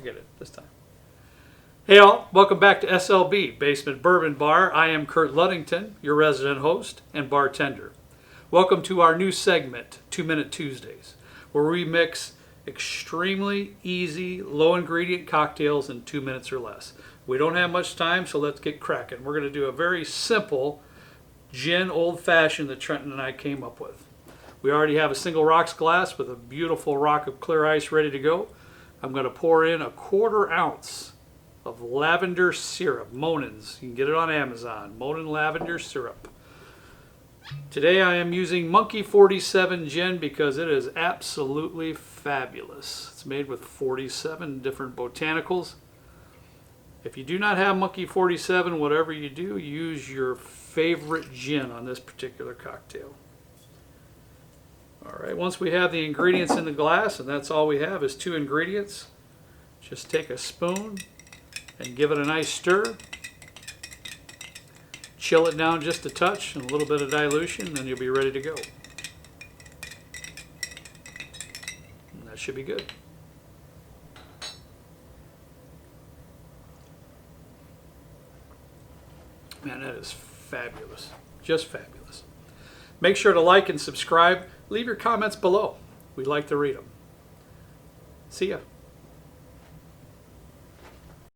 forget it this time. Hey all, welcome back to SLB, Basement Bourbon Bar. I am Kurt Ludington, your resident host and bartender. Welcome to our new segment, 2 Minute Tuesdays, where we mix extremely easy, low ingredient cocktails in 2 minutes or less. We don't have much time, so let's get cracking. We're going to do a very simple gin old fashioned that Trenton and I came up with. We already have a single rocks glass with a beautiful rock of clear ice ready to go. I'm going to pour in a 1/4 ounce of lavender syrup, Monin's. You can get it on Amazon, Monin lavender syrup. Today I am using Monkey 47 gin because it is absolutely fabulous. It's made with 47 different botanicals. If you do not have Monkey 47, whatever you do, use your favorite gin on this particular cocktail. All right, once we have the ingredients in the glass, and that's all we have is 2 ingredients, just take a spoon and give it a nice stir. Chill it down just a touch and a little bit of dilution, and then you'll be ready to go. And that should be good. Man, that is fabulous. Just fabulous. Make sure to like and subscribe. Leave your comments below. We'd like to read them. See ya.